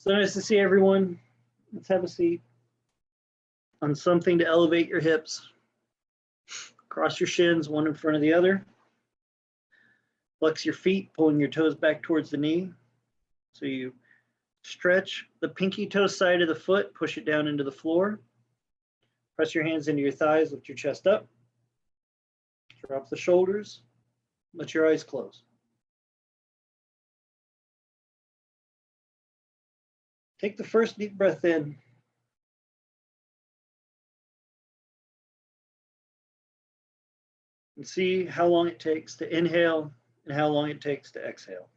So nice to see everyone. Let's have a seat on something to elevate your hips. Cross your shins, one in front of the other. Flex your feet, pulling your toes back towards the knee. So you stretch the pinky toe side of the foot, push it down into the floor. Press your hands into your thighs, lift your chest up. Drop the shoulders, let your eyes close. Take the first deep breath in. And see how long it takes to inhale and how long it takes to exhale.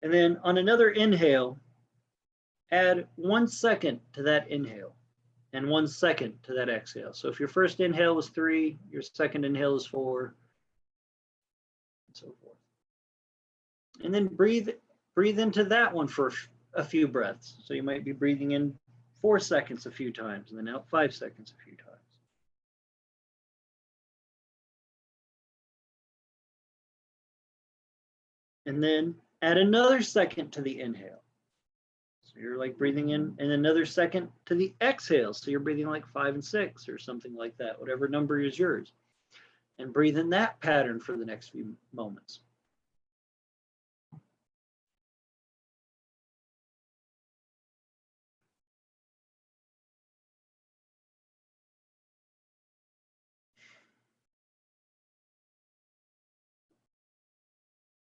And then on another inhale, add 1 second to that inhale and 1 second to that exhale. So if your first inhale was 3, your second inhale is 4, and so forth. And then breathe into that one for a few breaths. So you might be breathing in 4 seconds a few times and then out 5 seconds a few times. And then add another second to the inhale. So you're like breathing in and another second to the exhale. So you're breathing like 5 and 6 or something like that, whatever number is yours. And breathe in that pattern for the next few moments.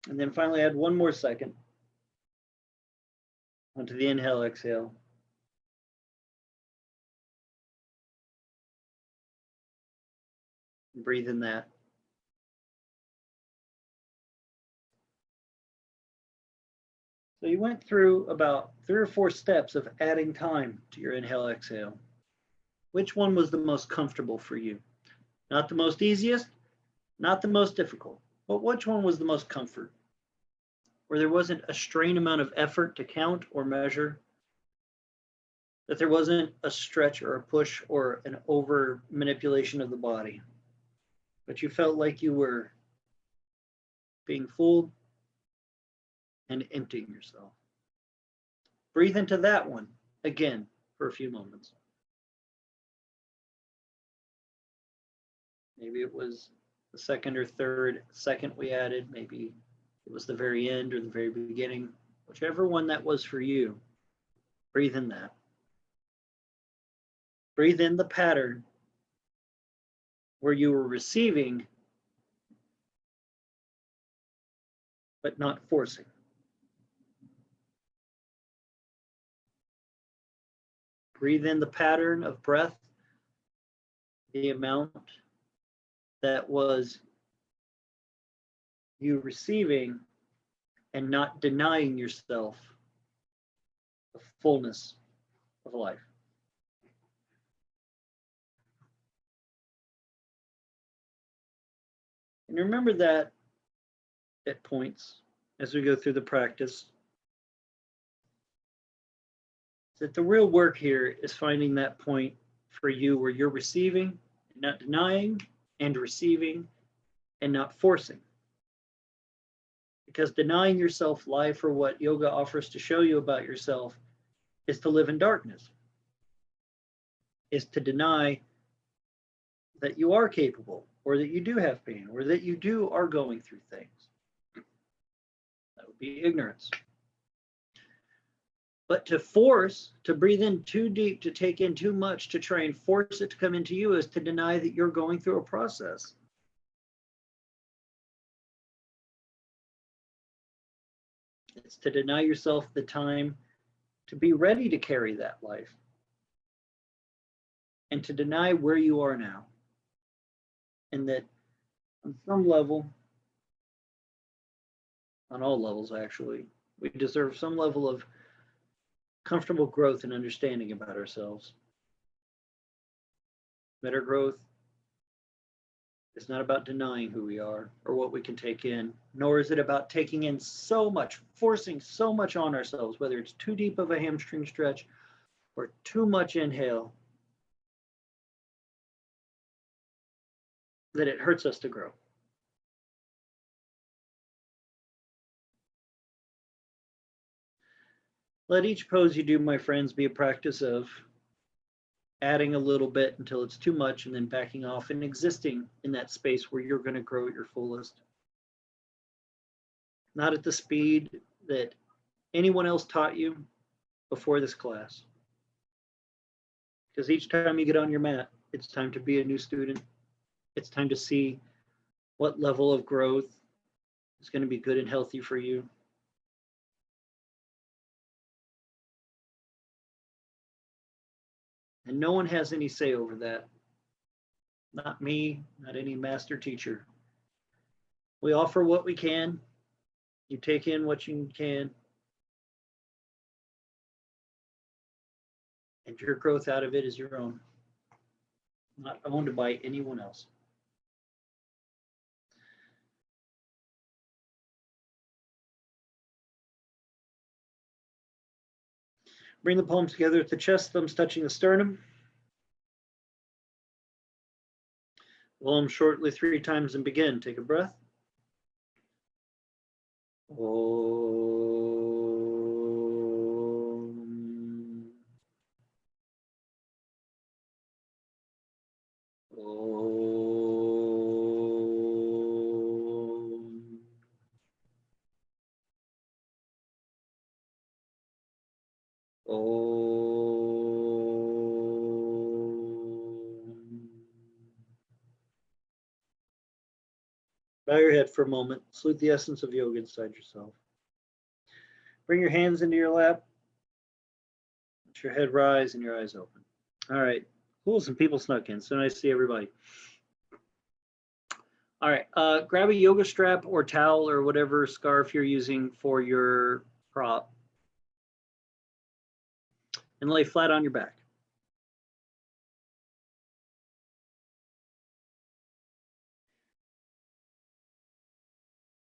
And then finally add 1 more second onto the inhale, exhale. And breathe in that. So you went through about 3 or 4 steps of adding time to your inhale, exhale. Which one was the most comfortable for you? Not the most easiest, not the most difficult, but which one was the most comfort? Where there wasn't a strain amount of effort to count or measure, that there wasn't a stretch or a push or an over manipulation of the body, but you felt like you were being full and emptying yourself. Breathe into that one again for a few moments. Maybe it was the second or third second we added, maybe it was the very end or the very beginning, whichever one that was for you, breathe in that. Breathe in the pattern where you were receiving, but not forcing. Breathe in the pattern of breath, the amount that was you receiving and not denying yourself the fullness of life. And remember that at points as we go through the practice, that the real work here is finding that point for you where you're receiving, not denying, and receiving and not forcing. Because denying yourself life, or what yoga offers to show you about yourself, is to live in darkness, is to deny that you are capable, or that you do have pain, or that you are going through things. That would be ignorance. But to force, to breathe in too deep, to take in too much, to try and force it to come into you, is to deny that you're going through a process. It's to deny yourself the time to be ready to carry that life, and to deny where you are now. And that on some level, on all levels actually, we deserve some level of comfortable growth and understanding about ourselves. Better growth is not about denying who we are or what we can take in, nor is it about taking in so much, forcing so much on ourselves, whether it's too deep of a hamstring stretch or too much inhale, that it hurts us to grow. Let each pose you do, my friends, be a practice of adding a little bit until it's too much and then backing off and existing in that space where you're going to grow at your fullest. Not at the speed that anyone else taught you before this class. Because each time you get on your mat, it's time to be a new student. It's time to see what level of growth is going to be good and healthy for you. And no one has any say over that. Not me, not any master teacher. We offer what we can. You take in what you can. And your growth out of it is your own. Not owned by anyone else. Bring the palms together at the chest, thumbs touching the sternum. Blow them shortly 3 times and begin. Take a breath. Om. Om. Om. Bow your head for a moment. Salute the essence of yoga inside yourself. Bring your hands into your lap. Let your head rise and your eyes open. All right. Cool. Some people snuck in. So nice to see everybody. All right. Grab a yoga strap or towel or whatever scarf you're using for your prop. And lay flat on your back.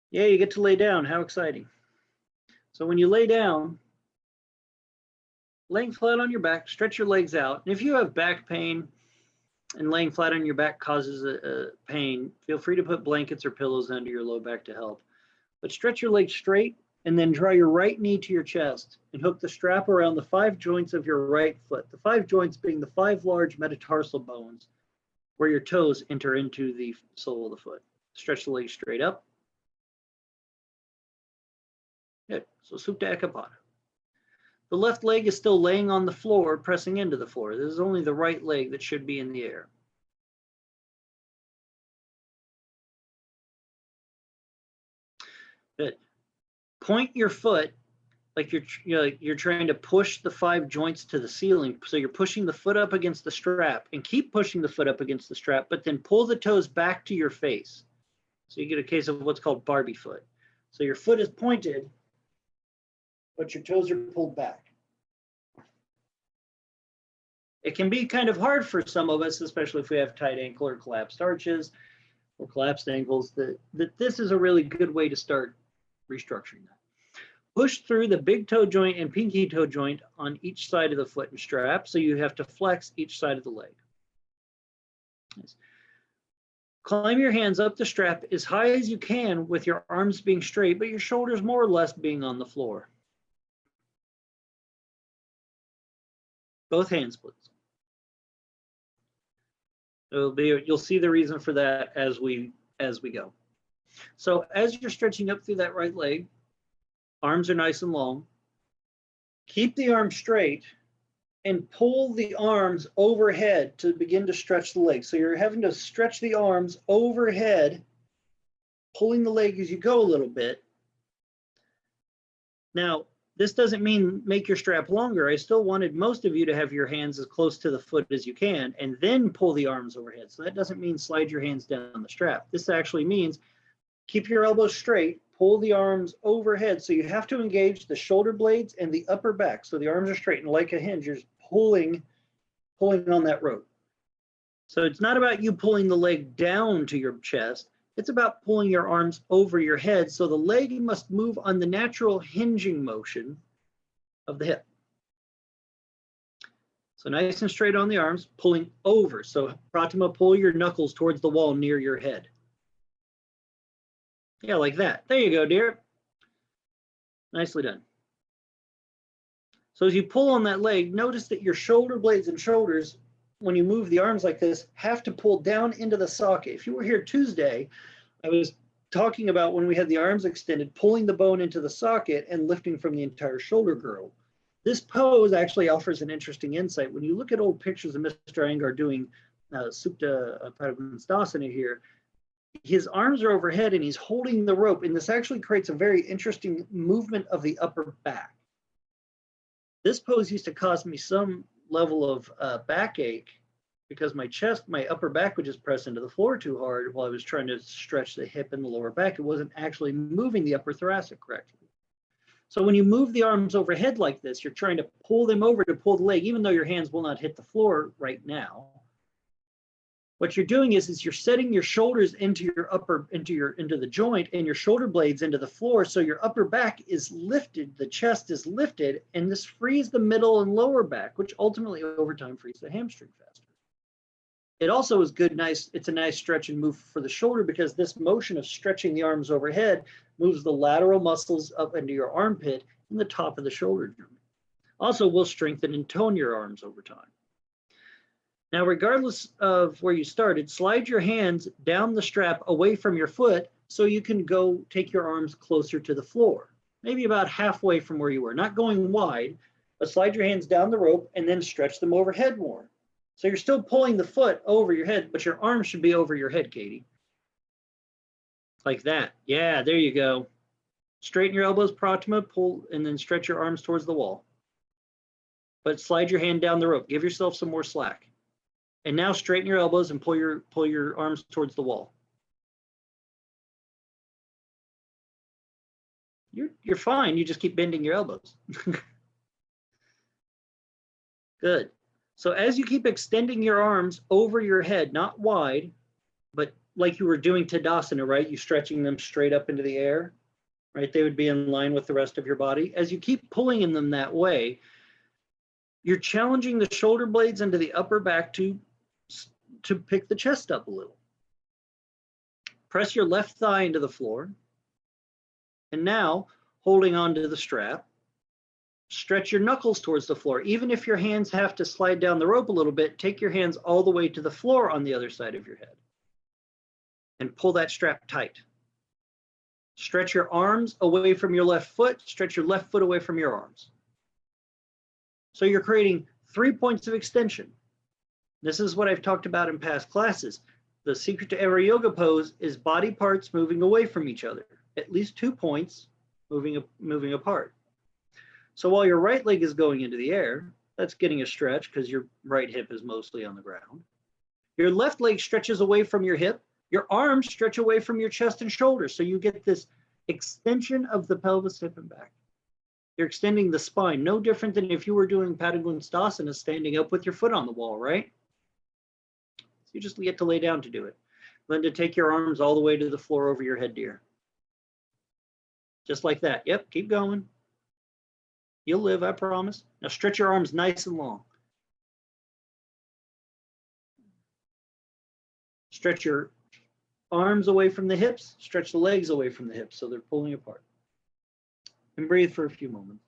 Yeah, you get to lay down. How exciting. So when you lay down, laying flat on your back, stretch your legs out. And if you have back pain and laying flat on your back causes a pain, feel free to put blankets or pillows under your low back to help. But stretch your legs straight and then draw your right knee to your chest and hook the strap around the 5 joints of your right foot. The 5 joints being the 5 large metatarsal bones where your toes enter into the sole of the foot. Stretch the legs straight up. Good. So Supta Ekapada. The left leg is still laying on the floor, pressing into the floor. This is only the right leg that should be in the air. Good. Point your foot like you're trying to push the 5 joints to the ceiling. So you're pushing the foot up against the strap and keep pushing the foot up against the strap, but then pull the toes back to your face. So you get a case of what's called Barbie foot. So your foot is pointed, but your toes are pulled back. It can be kind of hard for some of us, especially if we have tight ankle or collapsed arches or collapsed ankles, that this is a really good way to start restructuring that. Push through the big toe joint and pinky toe joint on each side of the foot and strap, so you have to flex each side of the leg. Nice. Climb your hands up the strap as high as you can with your arms being straight, but your shoulders more or less being on the floor. Both hands, please. You'll see the reason for that as we go. So as you're stretching up through that right leg, arms are nice and long. Keep the arms straight and pull the arms overhead to begin to stretch the leg. So you're having to stretch the arms overhead, pulling the leg as you go a little bit. Now, this doesn't mean make your strap longer. I still wanted most of you to have your hands as close to the foot as you can and then pull the arms overhead. So that doesn't mean slide your hands down the strap. This actually means keep your elbows straight, pull the arms overhead. So you have to engage the shoulder blades and the upper back. So the arms are straight and like a hinge, you're just pulling on that rope. So it's not about you pulling the leg down to your chest. It's about pulling your arms over your head. So the leg must move on the natural hinging motion of the hip. So nice and straight on the arms, pulling over. So Pratima, pull your knuckles towards the wall near your head. Yeah, like that. There you go, dear. Nicely done. So as you pull on that leg, notice that your shoulder blades and shoulders, when you move the arms like this, have to pull down into the socket. If you were here Tuesday, I was talking about when we had the arms extended, pulling the bone into the socket and lifting from the entire shoulder girdle. This pose actually offers an interesting insight. When you look at old pictures of Mr. Iyengar doing Supta Padangusthasana here, his arms are overhead and he's holding the rope, and this actually creates a very interesting movement of the upper back. This pose used to cause me some level of backache because my upper back would just press into the floor too hard while I was trying to stretch the hip and the lower back. It wasn't actually moving the upper thoracic correctly. So when you move the arms overhead like this, you're trying to pull them over to pull the leg, even though your hands will not hit the floor right now. What you're doing is you're setting your shoulders into the joint and your shoulder blades into the floor, so your upper back is lifted, the chest is lifted, and this frees the middle and lower back, which ultimately over time frees the hamstring faster. It also is it's a nice stretch and move for the shoulder, because this motion of stretching the arms overhead moves the lateral muscles up into your armpit and the top of the shoulder joint. Also will strengthen and tone your arms over time. Now, regardless of where you started, slide your hands down the strap away from your foot so you can go take your arms closer to the floor, maybe about halfway from where you were, not going wide, but slide your hands down the rope and then stretch them overhead more. So you're still pulling the foot over your head, but your arms should be over your head, Katie. Like that. Yeah, there you go. Straighten your elbows, Pratima, pull, and then stretch your arms towards the wall. But slide your hand down the rope. Give yourself some more slack. And now straighten your elbows and pull your arms towards the wall. You're fine. You just keep bending your elbows. Good. So as you keep extending your arms over your head, not wide, but like you were doing Tadasana, right? You stretching them straight up into the air, right? They would be in line with the rest of your body. As you keep pulling in them that way, you're challenging the shoulder blades into the upper back to pick the chest up a little. Press your left thigh into the floor. And now, holding onto the strap, stretch your knuckles towards the floor. Even if your hands have to slide down the rope a little bit, take your hands all the way to the floor on the other side of your head. And pull that strap tight. Stretch your arms away from your left foot. Stretch your left foot away from your arms. So you're creating 3 points of extension. This is what I've talked about in past classes. The secret to every yoga pose is body parts moving away from each other, at least 2 points moving apart. So while your right leg is going into the air, that's getting a stretch because your right hip is mostly on the ground. Your left leg stretches away from your hip. Your arms stretch away from your chest and shoulders. So you get this extension of the pelvis, hip, and back. You're extending the spine, no different than if you were doing Padangusthasana standing up with your foot on the wall, right? So you just get to lay down to do it. Then to take your arms all the way to the floor over your head, dear. Just like that. Yep, keep going. You'll live, I promise. Now stretch your arms nice and long. Stretch your arms away from the hips. Stretch the legs away from the hips so they're pulling apart. And breathe for a few moments.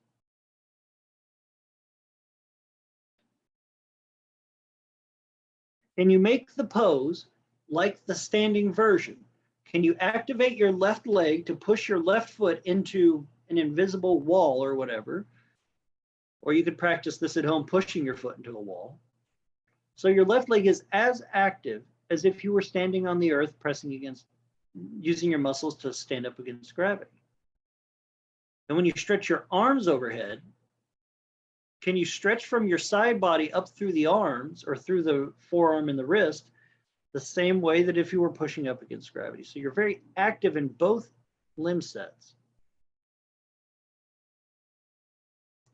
Can you make the pose like the standing version? Can you activate your left leg to push your left foot into an invisible wall or whatever? Or you could practice this at home, pushing your foot into the wall. So your left leg is as active as if you were standing on the earth, pressing against, using your muscles to stand up against gravity. And when you stretch your arms overhead, can you stretch from your side body up through the arms or through the forearm and the wrist the same way that if you were pushing up against gravity? So you're very active in both limb sets.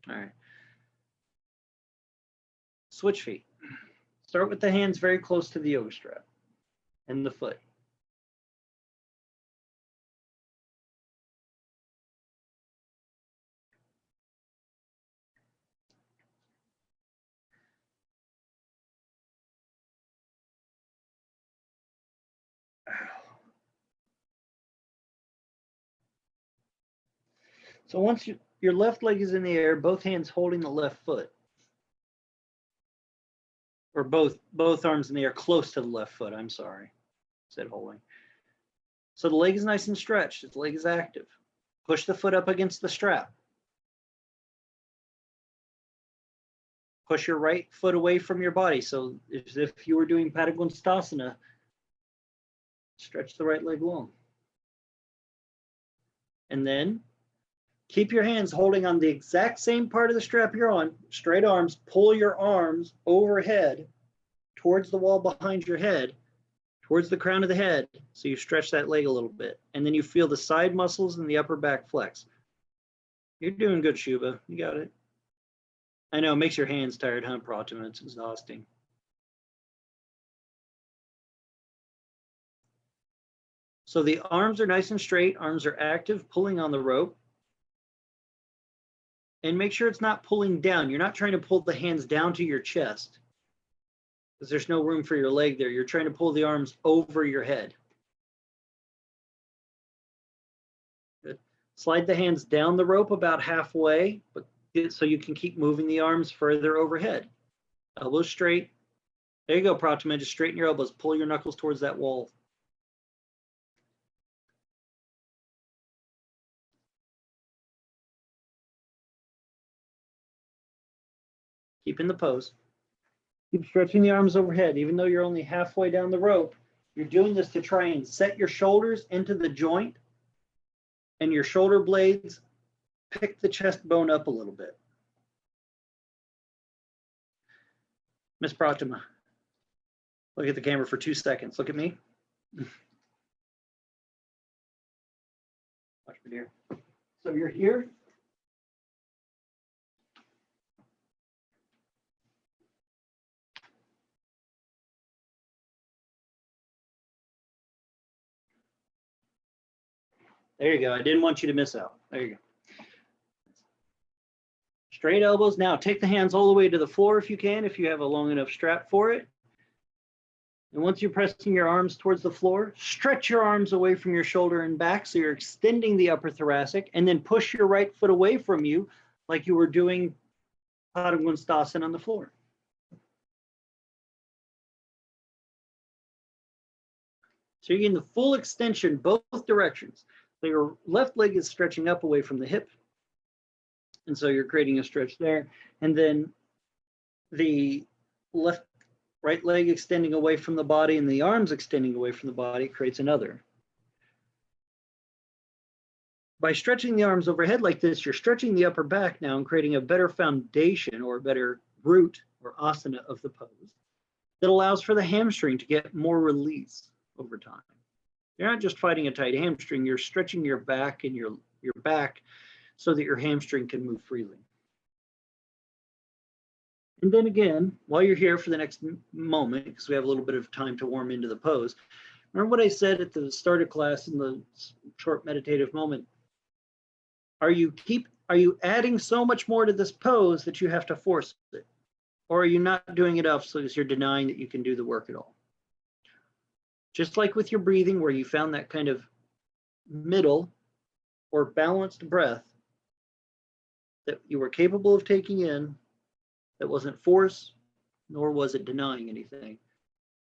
All right. Switch feet. Start with the hands very close to the yoga strap and the foot. So once you your left leg is in the air, both hands holding the left foot. Or both arms in the air close to the left foot, I'm sorry, said holding. So the leg is nice and stretched, the leg is active. Push the foot up against the strap. Push your right foot away from your body. So as if you were doing Padagonstasana, stretch the right leg long. And then keep your hands holding on the exact same part of the strap you're on, straight arms, pull your arms overhead towards the wall behind your head, towards the crown of the head, so you stretch that leg a little bit. And then you feel the side muscles and the upper back flex. You're doing good, Shubha. You got it. I know, it makes your hands tired, huh, Pratima? It's exhausting. So the arms are nice and straight, arms are active, pulling on the rope. And make sure it's not pulling down. You're not trying to pull the hands down to your chest because there's no room for your leg there. You're trying to pull the arms over your head. Good. Slide the hands down the rope about halfway, but so you can keep moving the arms further overhead. Elbows straight. There you go, Pratima. Just straighten your elbows. Pull your knuckles towards that wall. Keep in the pose. Keep stretching the arms overhead. Even though you're only halfway down the rope, you're doing this to try and set your shoulders into the joint and your shoulder blades pick the chest bone up a little bit. Miss Pratima, look at the camera for 2 seconds. Look at me. Watch me, dear. So you're here. There you go. I didn't want you to miss out. There you go. Straight elbows. Now take the hands all the way to the floor if you can, if you have a long enough strap for it. And once you're pressing your arms towards the floor, stretch your arms away from your shoulder and back so you're extending the upper thoracic, and then push your right foot away from you like you were doing Padagonstasana on the floor. So you're getting the full extension both directions. So your left leg is stretching up away from the hip. And so you're creating a stretch there. And then the right leg extending away from the body and the arms extending away from the body creates another. By stretching the arms overhead like this, you're stretching the upper back now and creating a better foundation or a better root or asana of the pose that allows for the hamstring to get more release over time. You're not just fighting a tight hamstring, you're stretching your back and your back so that your hamstring can move freely. And then again, while you're here for the next moment, because we have a little bit of time to warm into the pose, remember what I said at the start of class in the short meditative moment? Are you adding so much more to this pose that you have to force it? Or are you not doing enough so you're denying that you can do the work at all? Just like with your breathing, where you found that kind of middle or balanced breath that you were capable of taking in, that wasn't force, nor was it denying anything,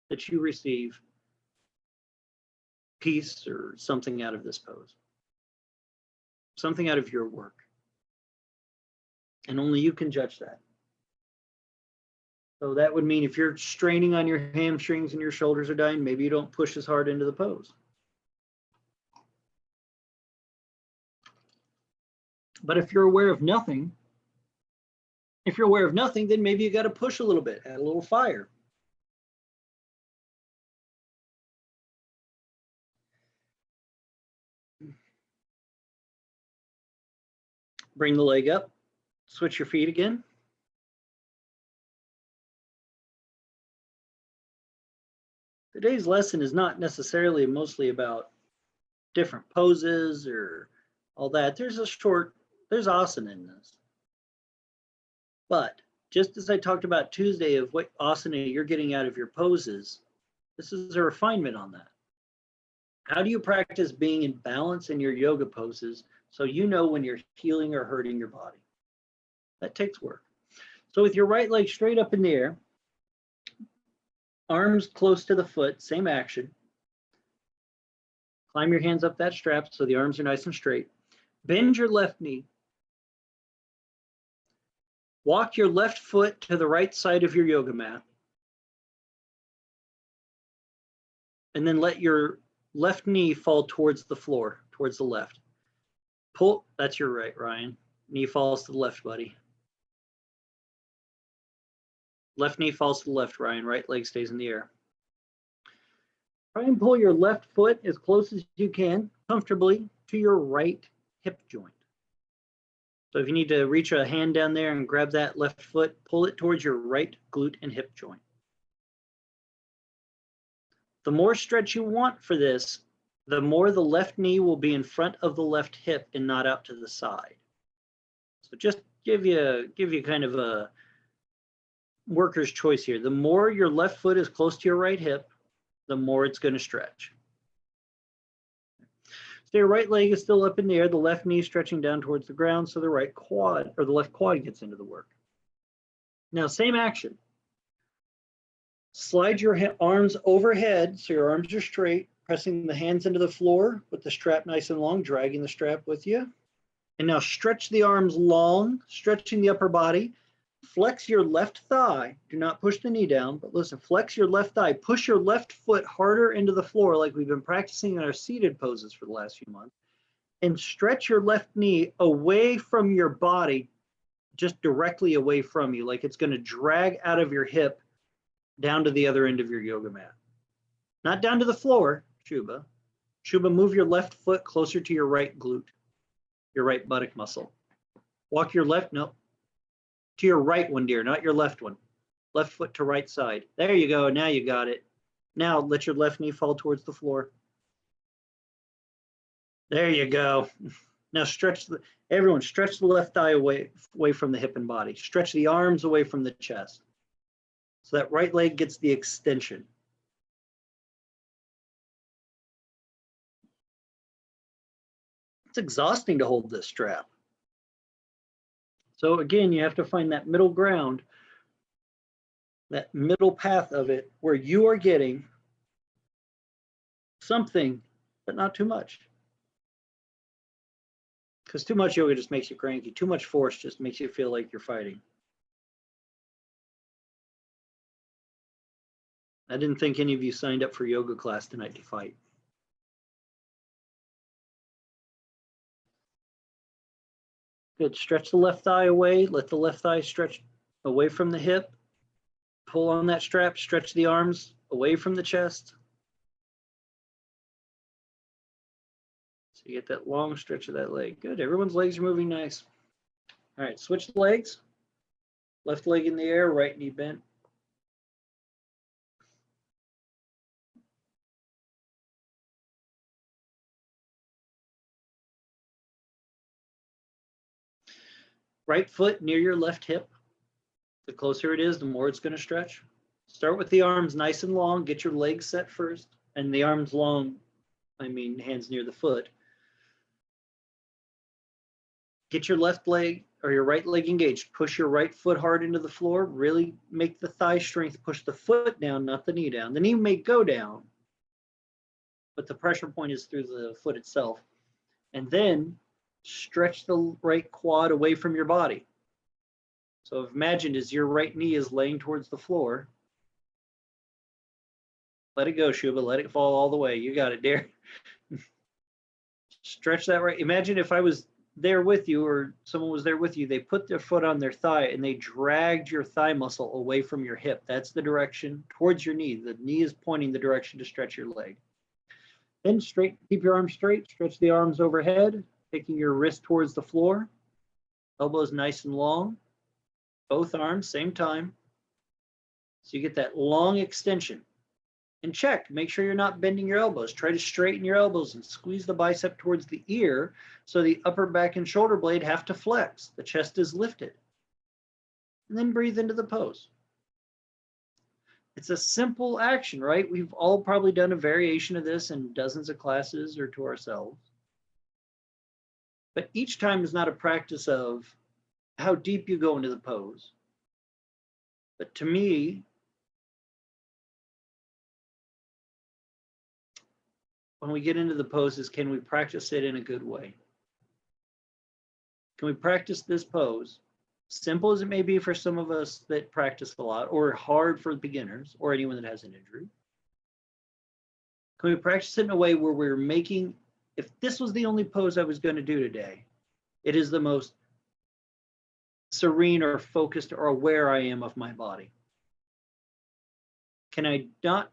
that you receive peace or something out of this pose, something out of your work. And only you can judge that. So that would mean if you're straining on your hamstrings and your shoulders are dying, maybe you don't push as hard into the pose. But if you're aware of nothing, then maybe you got to push a little bit, add a little fire. Bring the leg up, switch your feet again. Today's lesson is not necessarily mostly about different poses or all that. There's asana in this. But just as I talked about Tuesday of what asana you're getting out of your poses, this is a refinement on that. How do you practice being in balance in your yoga poses So you know when you're healing or hurting your body. That takes work. So with your right leg straight up in the air, arms close to the foot, same action. Climb your hands up that strap so the arms are nice and straight. Bend your left knee. Walk your left foot to the right side of your yoga mat. And then let your left knee fall towards the floor, towards the left. Pull, that's your right, Ryan. Knee falls to the left, buddy. Left knee falls to the left, Ryan. Right leg stays in the air. Try and pull your left foot as close as you can, comfortably, to your right hip joint. So if you need to reach a hand down there and grab that left foot, pull it towards your right glute and hip joint. The more stretch you want for this, the more the left knee will be in front of the left hip and not out to the side. So just give you kind of a worker's choice here. The more your left foot is close to your right hip, the more it's going to stretch. So your right leg is still up in the air, the left knee stretching down towards the ground, so the right quad or the left quad gets into the work. Now, same action. Slide your arms overhead so your arms are straight, pressing the hands into the floor with the strap nice and long, dragging the strap with you. And now stretch the arms long, stretching the upper body. Flex your left thigh. Do not push the knee down, but listen, flex your left thigh. Push your left foot harder into the floor like we've been practicing in our seated poses for the last few months. And stretch your left knee away from your body, just directly away from you, like it's going to drag out of your hip down to the other end of your yoga mat. Not down to the floor, Shubha. Shubha, move your left foot closer to your right glute, your right buttock muscle. Walk your left, no, to your right one, dear, not your left one. Left foot to right side. There you go. Now you got it. Now let your left knee fall towards the floor. There you go. Now stretch everyone stretch the left thigh away from the hip and body. Stretch the arms away from the chest. So that right leg gets the extension. It's exhausting to hold this strap. So again, you have to find that middle ground, that middle path of it where you are getting something, but not too much. Because too much yoga just makes you cranky. Too much force just makes you feel like you're fighting. I didn't think any of you signed up for yoga class tonight to fight. Good. Stretch the left thigh away. Let the left thigh stretch away from the hip. Pull on that strap. Stretch the arms away from the chest. So you get that long stretch of that leg. Good. Everyone's legs are moving nice. All right. Switch the legs. Left leg in the air. Right knee bent. Right foot near your left hip. The closer it is, the more it's going to stretch. Start with the arms nice and long. Get your legs set first. And the arms long, I mean hands near the foot. Get your left leg or your right leg engaged. Push your right foot hard into the floor. Really make the thigh strength. Push the foot down, not the knee down. The knee may go down, but the pressure point is through the foot itself. And then stretch the right quad away from your body. So imagine as your right knee is laying towards the floor. Let it go, Shubha. Let it fall all the way. You got it, dear. Stretch that right. Imagine if I was there with you or someone was there with you, they put their foot on their thigh and they dragged your thigh muscle away from your hip. That's the direction towards your knee. The knee is pointing the direction to stretch your leg. Then straight, keep your arms straight. Stretch the arms overhead, taking your wrist towards the floor. Elbows nice and long. Both arms, same time. So you get that long extension. And check, make sure you're not bending your elbows. Try to straighten your elbows and squeeze the bicep towards the ear so the upper back and shoulder blade have to flex. The chest is lifted. And then breathe into the pose. It's a simple action, right? We've all probably done a variation of this in dozens of classes or to ourselves. But each time is not a practice of how deep you go into the pose. But to me, when we get into the poses, can we practice it in a good way? Can we practice this pose, simple as it may be for some of us that practice a lot, or hard for beginners, or anyone that has an injury? Can we practice it in a way where we're making, if this was the only pose I was going to do today, it is the most serene or focused or aware I am of my body? Can I not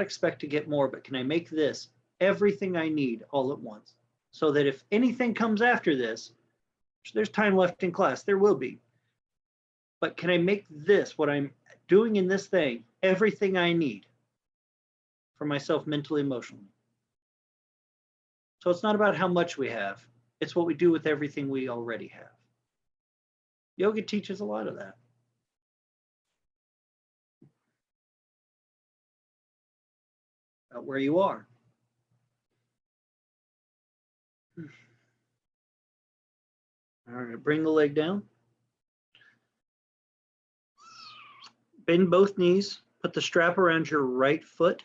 expect to get more, but can I make this everything I need all at once? So that if anything comes after this, there's time left in class, there will be. But can I make this, what I'm doing in this thing, everything I need for myself mentally, emotionally? So it's not about how much we have, it's what we do with everything we already have. Yoga teaches a lot of that. About where you are. All right, bring the leg down. Bend both knees. Put the strap around your right foot.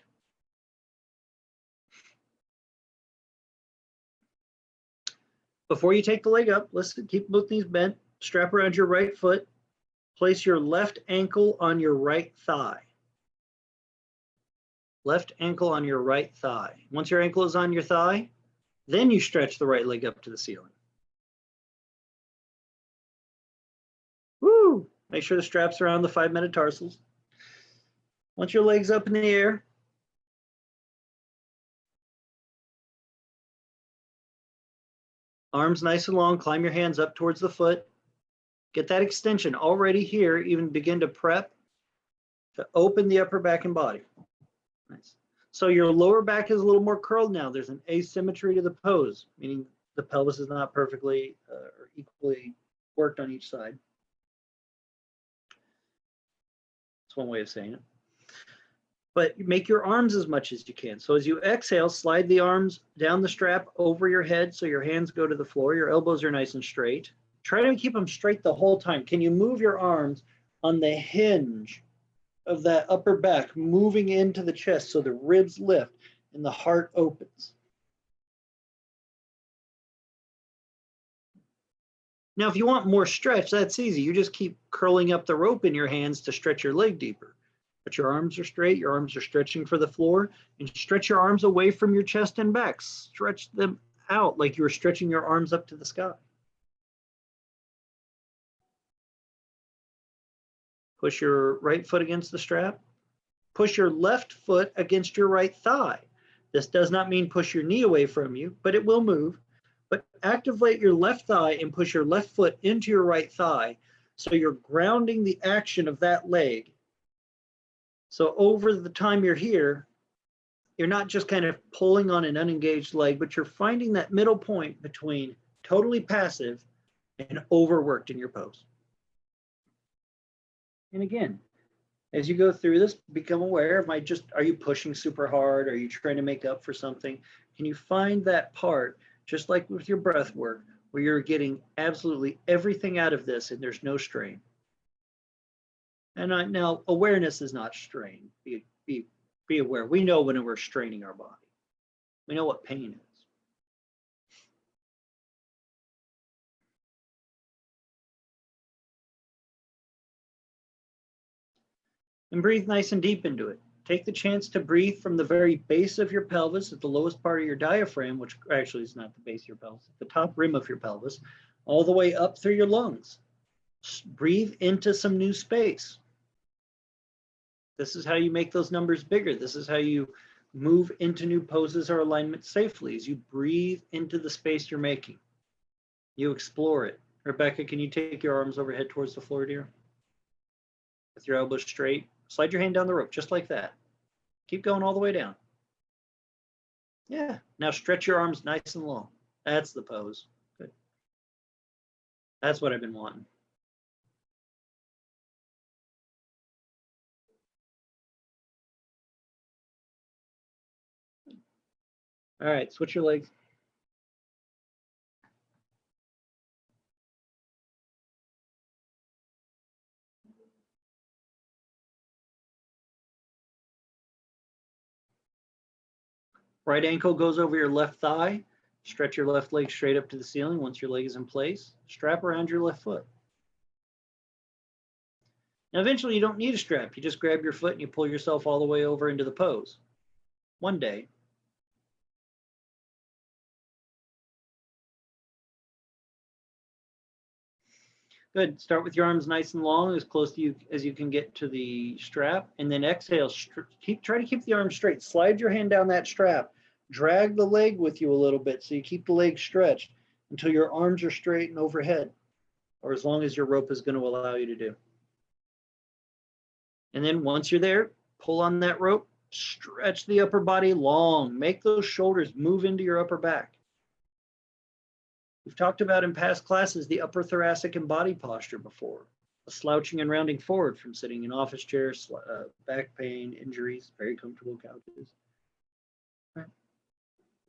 Before you take the leg up, listen, keep both knees bent. Strap around your right foot. Place your left ankle on your right thigh. Left ankle on your right thigh. Once your ankle is on your thigh, then you stretch the right leg up to the ceiling. Woo! Make sure the strap's around the 5 metatarsals. Once your leg's up in the air, arms nice and long, climb your hands up towards the foot. Get that extension already here, even begin to prep to open the upper back and body. Nice. So your lower back is a little more curled now. There's an asymmetry to the pose, meaning the pelvis is not perfectly or equally worked on each side. That's one way of saying it. But make your arms as much as you can. So as you exhale, slide the arms down the strap over your head so your hands go to the floor. Your elbows are nice and straight. Try to keep them straight the whole time. Can you move your arms on the hinge of that upper back, moving into the chest so the ribs lift and the heart opens? Now, if you want more stretch, that's easy. You just keep curling up the rope in your hands to stretch your leg deeper. But your arms are straight, your arms are stretching for the floor, and stretch your arms away from your chest and back. Stretch them out like you were stretching your arms up to the sky. Push your right foot against the strap. Push your left foot against your right thigh. This does not mean push your knee away from you, but it will move. But activate your left thigh and push your left foot into your right thigh so you're grounding the action of that leg. So over the time you're here, you're not just kind of pulling on an unengaged leg, but you're finding that middle point between totally passive and overworked in your pose. And again, as you go through this, become aware of are you pushing super hard? Are you trying to make up for something? Can you find that part, just like with your breath work, where you're getting absolutely everything out of this and there's no strain? And now awareness is not strain. Be aware. We know when we're straining our body. We know what pain is. And breathe nice and deep into it. Take the chance to breathe from the very base of your pelvis at the lowest part of your diaphragm, which actually is not the base of your pelvis, the top rim of your pelvis, all the way up through your lungs. Breathe into some new space. This is how you make those numbers bigger. This is how you move into new poses or alignments safely, as you breathe into the space you're making. You explore it. Rebecca, can you take your arms overhead towards the floor, dear? With your elbows straight. Slide your hand down the rope, just like that. Keep going all the way down. Yeah. Now stretch your arms nice and long. That's the pose. Good. That's what I've been wanting. All right, switch your legs. Right ankle goes over your left thigh. Stretch your left leg straight up to the ceiling. Once your leg is in place, strap around your left foot. Now, eventually you don't need a strap. You just grab your foot and you pull yourself all the way over into the pose. One day. Good. Start with your arms nice and long, as close to you as you can get to the strap, and then exhale. Try to keep the arms straight. Slide your hand down that strap. Drag the leg with you a little bit so you keep the leg stretched until your arms are straight and overhead, or as long as your rope is going to allow you to do. And then once you're there, pull on that rope, stretch the upper body long, make those shoulders move into your upper back. We've talked about in past classes the upper thoracic and body posture before, a slouching and rounding forward from sitting in office chairs, back pain, injuries, very comfortable couches. Right.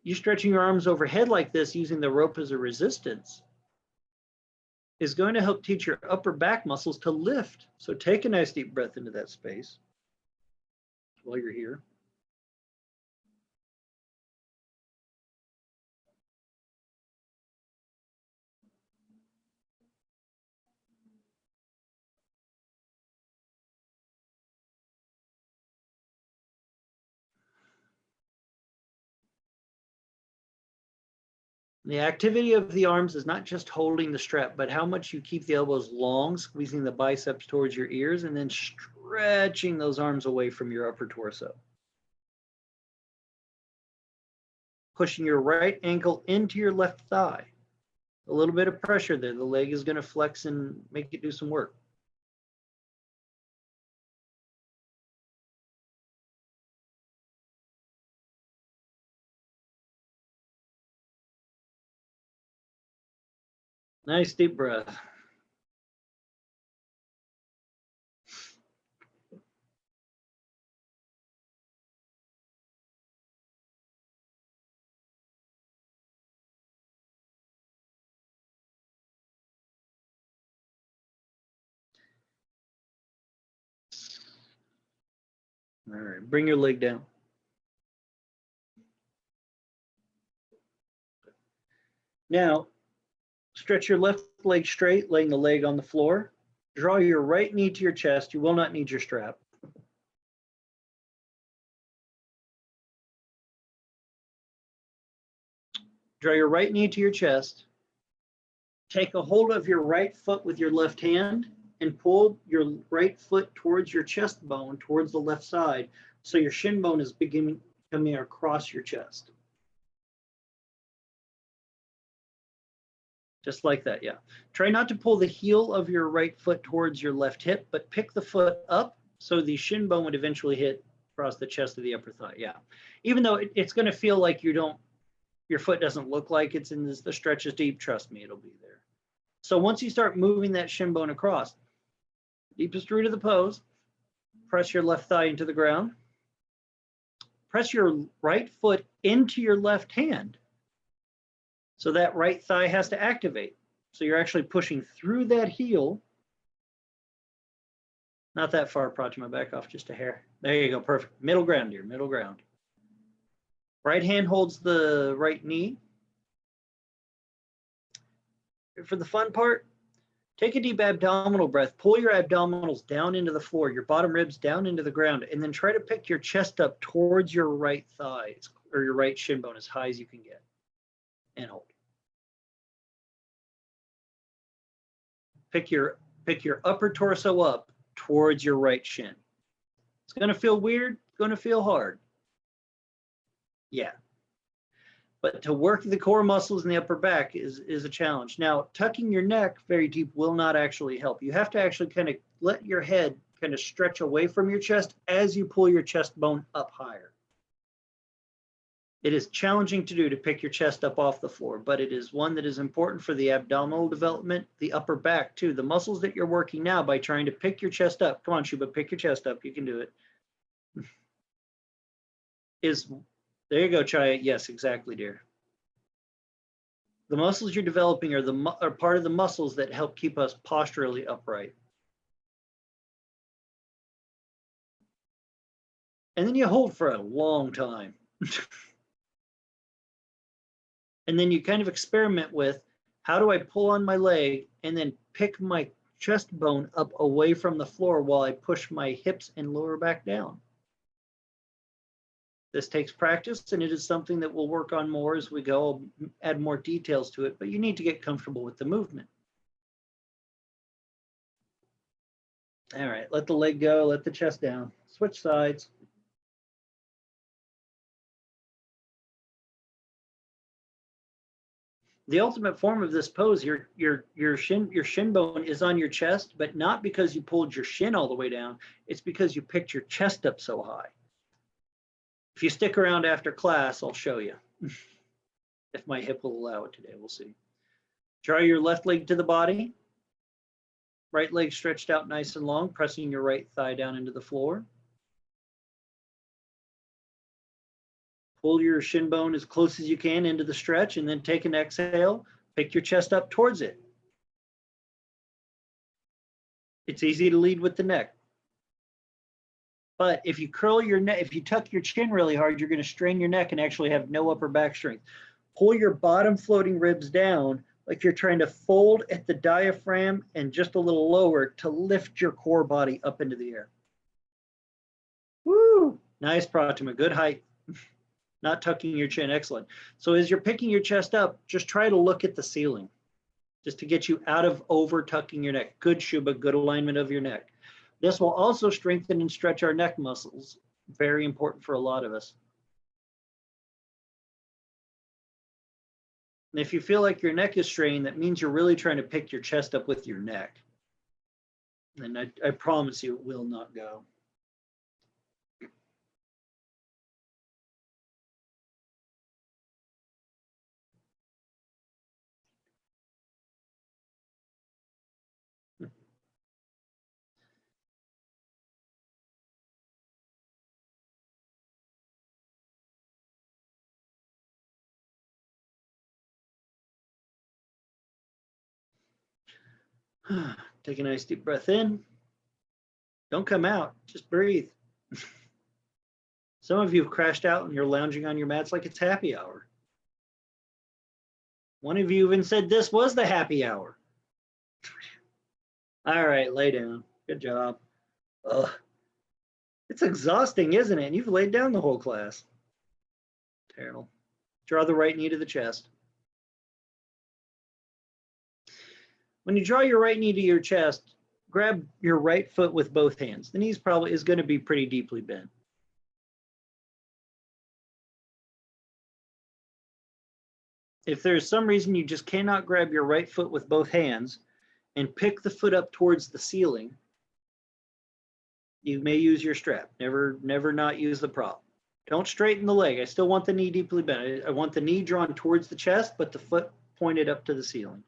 You stretching your arms overhead like this using the rope as a resistance is going to help teach your upper back muscles to lift. So take a nice deep breath into that space while you're here. The activity of the arms is not just holding the strap, but how much you keep the elbows long, squeezing the biceps towards your ears, and then stretching those arms away from your upper torso. Pushing your right ankle into your left thigh. A little bit of pressure there. The leg is going to flex and make it do some work. Nice deep breath. All right, bring your leg down. Now, stretch your left leg straight, laying the leg on the floor. Draw your right knee to your chest. You will not need your strap. Draw your right knee to your chest. Take a hold of your right foot with your left hand and pull your right foot towards your chest bone, towards the left side, so your shin bone is coming across your chest. Just like that, yeah. Try not to pull the heel of your right foot towards your left hip, but pick the foot up so the shin bone would eventually hit across the chest of the upper thigh, yeah. Even though it's going to feel like your foot doesn't look like it's in the stretch is deep, trust me, it'll be there. So once you start moving that shin bone across, deepest root of the pose, press your left thigh into the ground. Press your right foot into your left hand. So that right thigh has to activate. So you're actually pushing through that heel. Not that far, Prachi, my back off just a hair. There you go, perfect. Middle ground, dear, middle ground. Right hand holds the right knee. For the fun part, take a deep abdominal breath. Pull your abdominals down into the floor, your bottom ribs down into the ground, and then try to pick your chest up towards your right thigh or your right shin bone as high as you can get. And hold. Pick your upper torso up towards your right shin. It's going to feel weird, it's going to feel hard. Yeah. But to work the core muscles in the upper back is a challenge. Now, tucking your neck very deep will not actually help. You have to actually kind of let your head kind of stretch away from your chest as you pull your chest bone up higher. It is challenging to do to pick your chest up off the floor, but it is one that is important for the abdominal development, the upper back too. The muscles that you're working now by trying to pick your chest up, come on, Shuba, pick your chest up, you can do it. There you go, Chaya. Yes, exactly, dear. The muscles you're developing are part of the muscles that help keep us posturally upright. And then you hold for a long time. And then you kind of experiment with, how do I pull on my leg and then pick my chest bone up away from the floor while I push my hips and lower back down? This takes practice, and it is something that we'll work on more as we go. I'll add more details to it, but you need to get comfortable with the movement. All right, let the leg go, let the chest down. Switch sides. The ultimate form of this pose, your shin bone is on your chest, but not because you pulled your shin all the way down. It's because you picked your chest up so high. If you stick around after class, I'll show you. If my hip will allow it today, we'll see. Draw your left leg to the body. Right leg stretched out nice and long, pressing your right thigh down into the floor. Pull your shin bone as close as you can into the stretch, and then take an exhale. Pick your chest up towards it. It's easy to lead with the neck. But if you curl your neck, if you tuck your chin really hard, you're going to strain your neck and actually have no upper back strength. Pull your bottom floating ribs down like you're trying to fold at the diaphragm and just a little lower to lift your core body up into the air. Woo! Nice, Pratima. Good height. Not tucking your chin. Excellent. So as you're picking your chest up, just try to look at the ceiling just to get you out of over tucking your neck. Good, Shubha. Good alignment of your neck. This will also strengthen and stretch our neck muscles. Very important for a lot of us. And if you feel like your neck is strained, that means you're really trying to pick your chest up with your neck. And I promise you it will not go. Take a nice deep breath in. Don't come out, just breathe. Some of you have crashed out and you're lounging on your mats like it's happy hour. One of you even said this was the happy hour. All right, lay down. Good job. Ugh. It's exhausting, isn't it? And you've laid down the whole class. Terrible. Draw the right knee to the chest. When you draw your right knee to your chest, grab your right foot with both hands. The knee is going to be pretty deeply bent. If there's some reason you just cannot grab your right foot with both hands and pick the foot up towards the ceiling, you may use your strap. Never not use the prop. Don't straighten the leg. I still want the knee deeply bent. I want the knee drawn towards the chest, but the foot pointed up to the ceiling.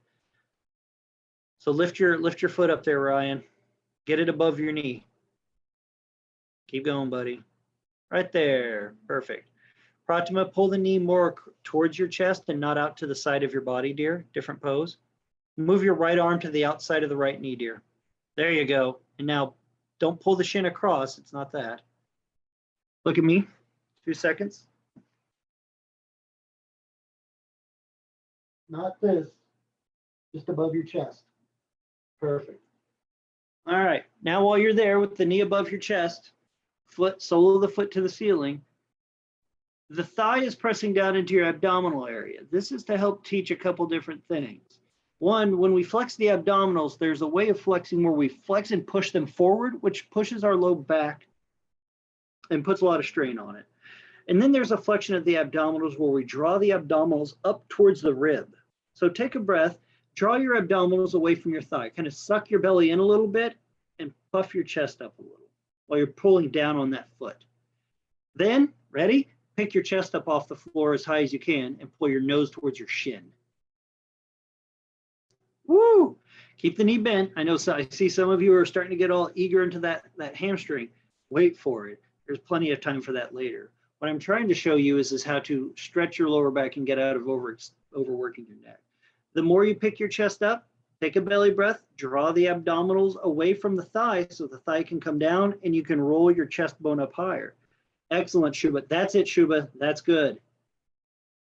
So lift your foot up there, Ryan. Get it above your knee. Keep going, buddy. Right there. Perfect. Pratima, pull the knee more towards your chest and not out to the side of your body, dear. Different pose. Move your right arm to the outside of the right knee, dear. There you go. And now don't pull the shin across. It's not that. Look at me. 2 seconds. Not this. Just above your chest. Perfect. All right. Now while you're there with the knee above your chest, sole of the foot to the ceiling, the thigh is pressing down into your abdominal area. This is to help teach a couple different things. One, when we flex the abdominals, there's a way of flexing where we flex and push them forward, which pushes our lobe back and puts a lot of strain on it. And then there's a flexion of the abdominals where we draw the abdominals up towards the rib. So take a breath, draw your abdominals away from your thigh, kind of suck your belly in a little bit and puff your chest up a little while you're pulling down on that foot. Then, ready? Pick your chest up off the floor as high as you can and pull your nose towards your shin. Woo! Keep the knee bent. I know I see some of you are starting to get all eager into that hamstring. Wait for it. There's plenty of time for that later. What I'm trying to show you is how to stretch your lower back and get out of overworking your neck. The more you pick your chest up, take a belly breath, draw the abdominals away from the thigh so the thigh can come down and you can roll your chest bone up higher. Excellent, Shubha. That's it, Shubha. That's good.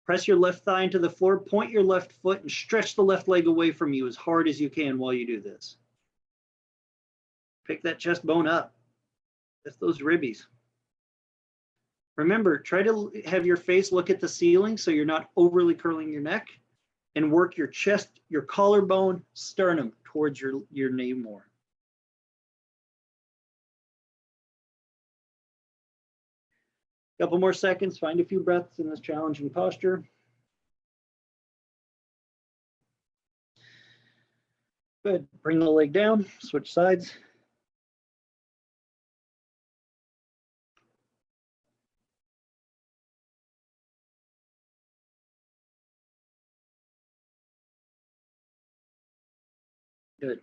Press your left thigh into the floor, point your left foot, and stretch the left leg away from you as hard as you can while you do this. Pick that chest bone up. Lift those ribbies. Remember, try to have your face look at the ceiling so you're not overly curling your neck, and work your chest, your collarbone, sternum towards your knee more. Couple more seconds, find a few breaths in this challenging posture. Good, bring the leg down, switch sides. Good,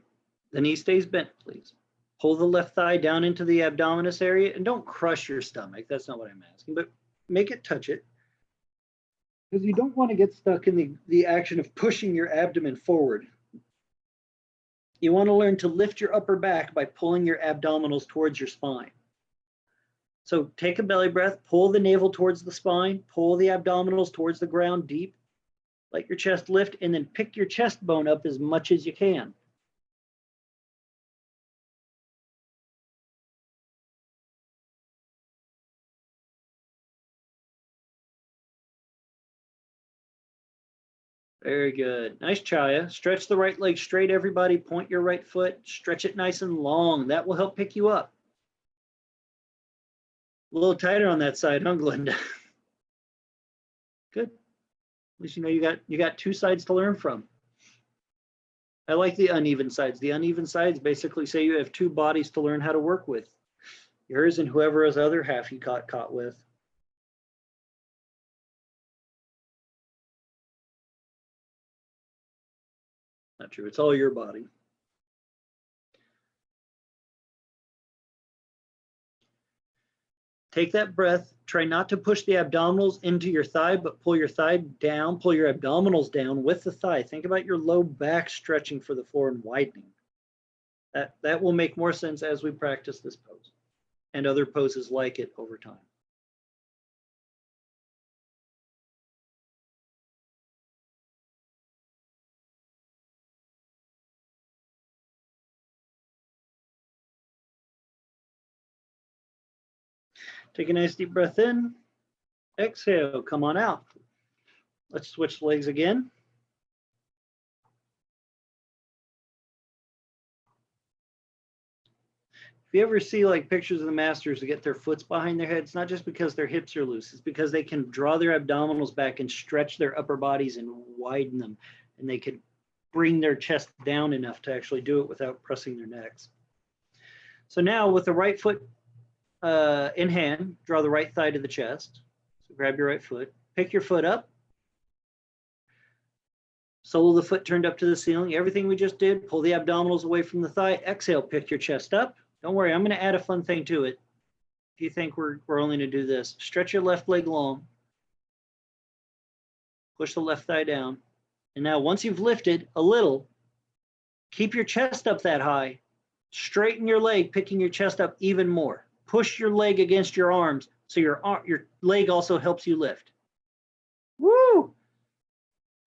the knee stays bent, please. Pull the left thigh down into the abdominis area and don't crush your stomach. That's not what I'm asking, but make it touch it. Because you don't want to get stuck in the action of pushing your abdomen forward. You want to learn to lift your upper back by pulling your abdominals towards your spine. So take a belly breath, pull the navel towards the spine, pull the abdominals towards the ground deep, let your chest lift, and then pick your chest bone up as much as you can. Very good. Nice, Chaya. Stretch the right leg straight, everybody. Point your right foot. Stretch it nice and long. That will help pick you up. A little tighter on that side, huh, Glenda? Good. At least you know you got two sides to learn from. I like the uneven sides. The uneven sides basically say you have two bodies to learn how to work with. Yours and whoever's other half you got caught with. Not true. It's all your body. Take that breath. Try not to push the abdominals into your thigh, but pull your thigh down, pull your abdominals down with the thigh. Think about your low back stretching for the floor and widening. That will make more sense as we practice this pose and other poses like it over time. Take a nice deep breath in. Exhale, come on out. Let's switch legs again. If you ever see like pictures of the masters that get their foots behind their head, it's not just because their hips are loose, it's because they can draw their abdominals back and stretch their upper bodies and widen them. And they can bring their chest down enough to actually do it without pressing their necks. So now with the right foot in hand, draw the right thigh to the chest. So grab your right foot, pick your foot up. Sole of the foot turned up to the ceiling. Everything we just did, pull the abdominals away from the thigh. Exhale, pick your chest up. Don't worry, I'm going to add a fun thing to it. If you think we're only going to do this, stretch your left leg long. Push the left thigh down. And now once you've lifted a little, keep your chest up that high. Straighten your leg, picking your chest up even more. Push your leg against your arms so your leg also helps you lift. Woo!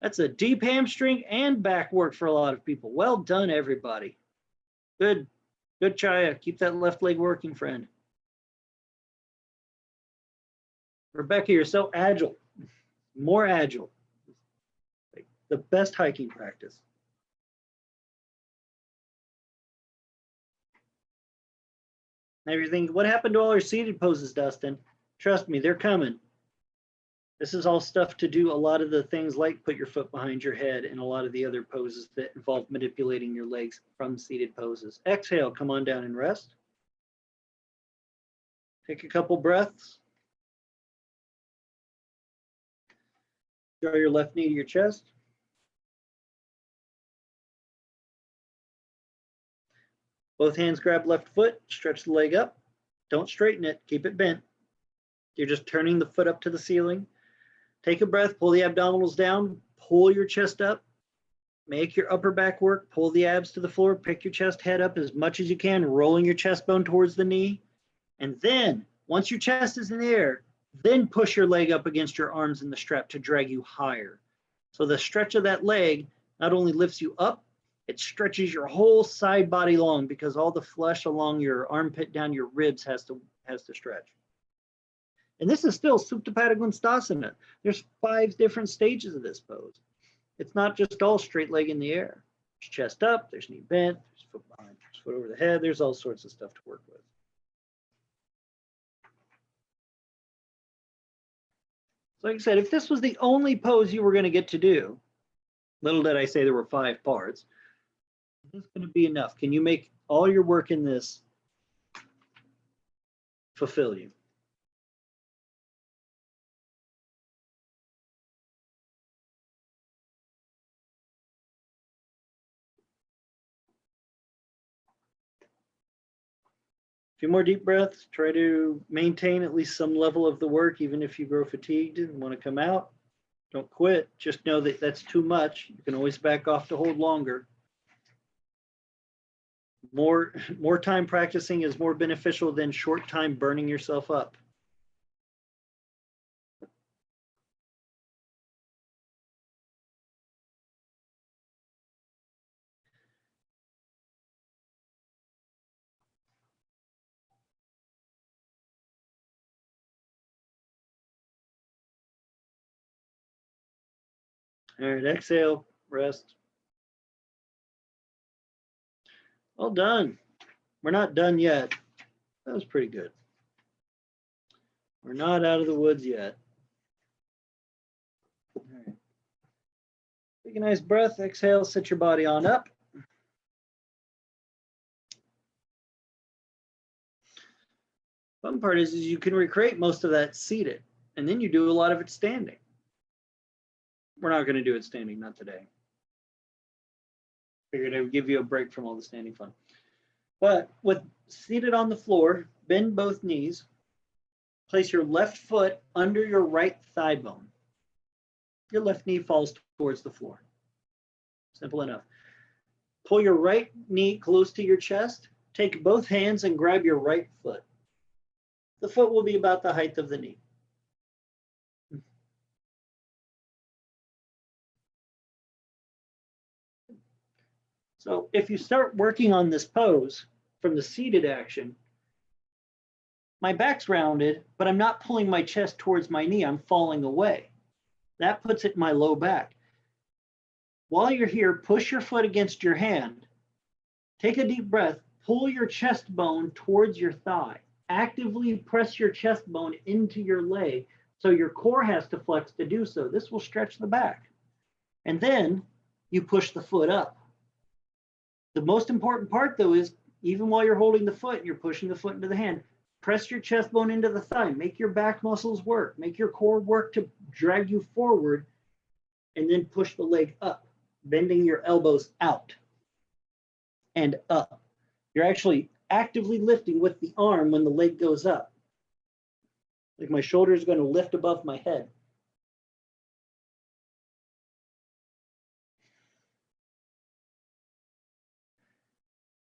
That's a deep hamstring and back work for a lot of people. Well done, everybody. Good. Good, Chaya. Keep that left leg working, friend. Rebecca, you're so agile. More agile. Like the best hiking practice. Now you're thinking, what happened to all our seated poses, Dustin? Trust me, they're coming. This is all stuff to do a lot of the things like put your foot behind your head and a lot of the other poses that involve manipulating your legs from seated poses. Exhale, come on down and rest. Take a couple breaths. Draw your left knee to your chest. Both hands grab left foot, stretch the leg up. Don't straighten it, keep it bent. You're just turning the foot up to the ceiling. Take a breath, pull the abdominals down, pull your chest up, make your upper back work, pull the abs to the floor, pick your chest head up as much as you can, rolling your chest bone towards the knee. And then, once your chest is in the air, Then push your leg up against your arms in the strap to drag you higher. So the stretch of that leg not only lifts you up, it stretches your whole side body long because all the flesh along your armpit down your ribs has to stretch. And this is still Supta Pada Gunstasana. There's 5 different stages of this pose. It's not just all straight leg in the air. There's chest up, there's knee bent, there's foot behind, there's foot over the head. There's all sorts of stuff to work with. So like I said, if this was the only pose you were going to get to do, little did I say there were 5 parts, this is going to be enough. Can you make all your work in this fulfill you? A few more deep breaths. Try to maintain at least some level of the work, even if you grow fatigued and want to come out. Don't quit. Just know that that's too much. You can always back off to hold longer. More time practicing is more beneficial than short time burning yourself up. All right, exhale, rest. Well done. We're not done yet. That was pretty good. We're not out of the woods yet. All right. Take a nice breath, exhale, sit your body on up. Fun part is you can recreate most of that seated, and then you do a lot of it standing. We're not going to do it standing, not today. Figured I would give you a break from all the standing fun. But with seated on the floor, bend both knees. Place your left foot under your right thigh bone. Your left knee falls towards the floor. Simple enough. Pull your right knee close to your chest. Take both hands and grab your right foot. The foot will be about the height of the knee. So if you start working on this pose from the seated action, my back's rounded, but I'm not pulling my chest towards my knee. I'm falling away. That puts it in my low back. While you're here, push your foot against your hand. Take a deep breath. Pull your chest bone towards your thigh. Actively press your chest bone into your leg so your core has to flex to do so. This will stretch the back. And then you push the foot up. The most important part, though, is even while you're holding the foot, you're pushing the foot into the hand. Press your chest bone into the thigh. Make your back muscles work. Make your core work to drag you forward, and then push the leg up, bending your elbows out and up. You're actually actively lifting with the arm when the leg goes up. Like my shoulder is going to lift above my head.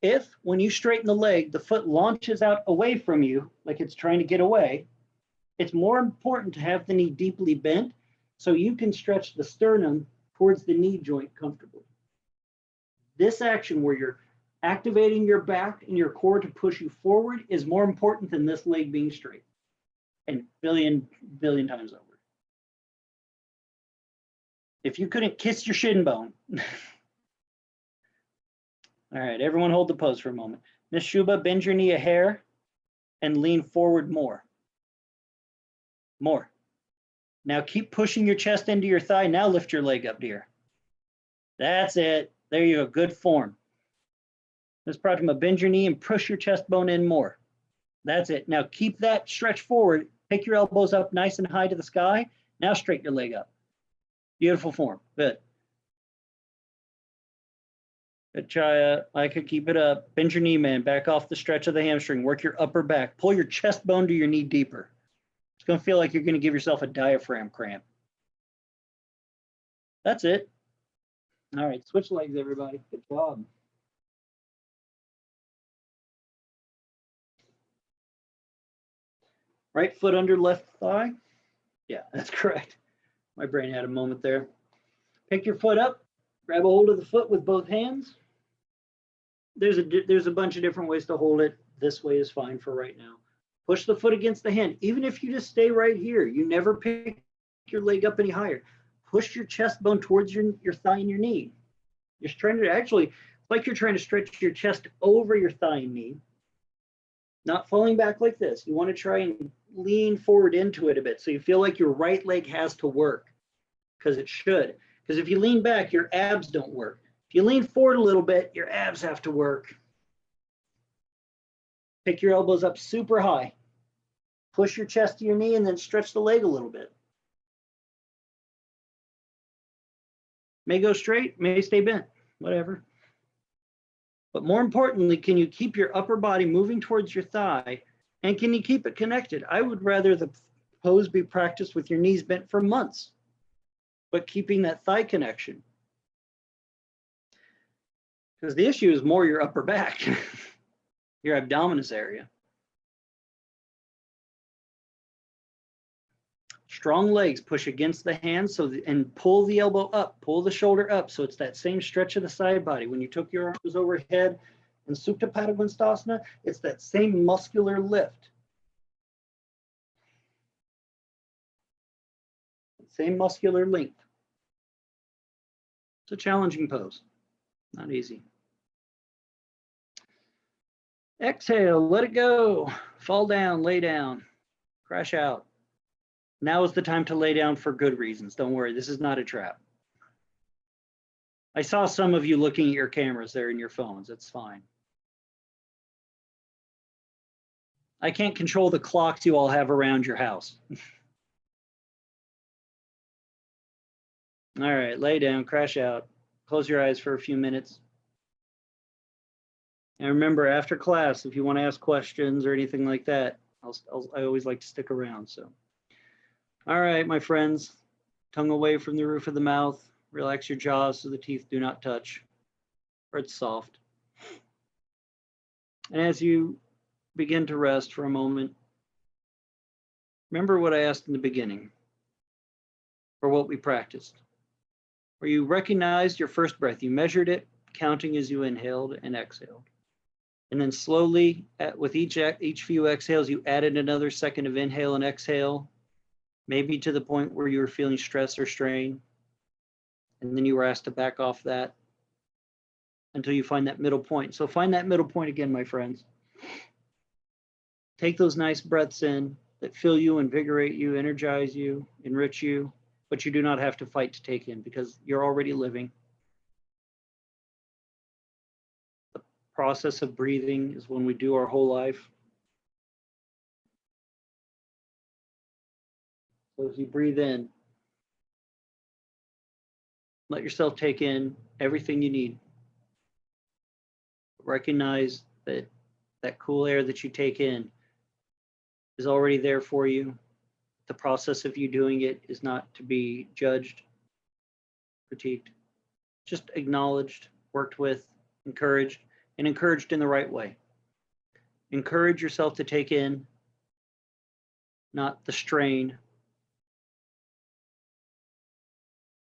If, when you straighten the leg, the foot launches out away from you, like it's trying to get away, it's more important to have the knee deeply bent so you can stretch the sternum towards the knee joint comfortably. This action where you're activating your back and your core to push you forward is more important than this leg being straight, and billion times over. If you couldn't kiss your shin bone. All right, everyone hold the pose for a moment. Miss Shuba, bend your knee a hair and lean forward more. More. Now keep pushing your chest into your thigh. Now lift your leg up, dear. That's it. There you go. Good form. Miss Pratima, bend your knee and push your chest bone in more. That's it. Now keep that stretch forward. Pick your elbows up nice and high to the sky. Now straighten your leg up. Beautiful form. Good. Good, Chaya. I could keep it up. Bend your knee, man. Back off the stretch of the hamstring. Work your upper back. Pull your chest bone to your knee deeper. It's going to feel like you're going to give yourself a diaphragm cramp. That's it. All right, switch legs, everybody. Good job. Right foot under left thigh. Yeah, that's correct. My brain had a moment there. Pick your foot up, grab a hold of the foot with both hands. There's a bunch of different ways to hold it. This way is fine for right now. Push the foot against the hand. Even if you just stay right here, you never pick your leg up any higher. Push your chest bone towards your thigh and your knee. You're trying to actually, it's like you're trying to stretch your chest over your thigh and knee, not falling back like this. You want to try and lean forward into it a bit so you feel like your right leg has to work, because it should. Because if you lean back, your abs don't work. If you lean forward a little bit, your abs have to work. Pick your elbows up super high. Push your chest to your knee and then stretch the leg a little bit. May go straight, may stay bent, whatever. But more importantly, can you keep your upper body moving towards your thigh, and can you keep it connected? I would rather the pose be practiced with your knees bent for months, but keeping that thigh connection. Because the issue is more your upper back, your abdominis area. Strong legs, push against the hands and pull the elbow up, pull the shoulder up. So it's that same stretch of the side body. When you took your arms overhead in Supta Padangusthasana, it's that same muscular lift. Same muscular length. It's a challenging pose, not easy. Exhale, let it go. Fall down, lay down, crash out. Now is the time to lay down for good reasons. Don't worry, this is not a trap. I saw some of you looking at your cameras there in your phones. That's fine. I can't control the clocks you all have around your house. All right, lay down, crash out. Close your eyes for a few minutes. And remember, after class, if you want to ask questions or anything like that, I always like to stick around. So, all right, my friends, tongue away from the roof of the mouth. Relax your jaws so the teeth do not touch, or it's soft. And as you begin to rest for a moment, remember what I asked in the beginning, or what we practiced, where you recognized your first breath. You measured it, counting as you inhaled and exhaled. And then slowly, with each few exhales, you added another second of inhale and exhale, maybe to the point where you were feeling stress or strain. And then you were asked to back off that until you find that middle point. So find that middle point again, my friends. Take those nice breaths in that fill you, invigorate you, energize you, enrich you, but you do not have to fight to take in because you're already living. The process of breathing is when we do our whole life. So as you breathe in, let yourself take in everything you need. Recognize that that cool air that you take in is already there for you. The process of you doing it is not to be judged, critiqued, just acknowledged, worked with, encouraged, and encouraged in the right way. Encourage yourself to take in, not the strain,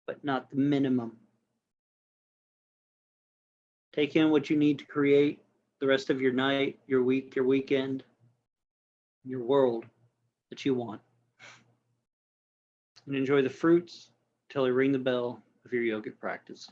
but not the minimum. Take in what you need to create the rest of your night, your week, your weekend, your world that you want. And enjoy the fruits till I ring the bell of your yogic practice.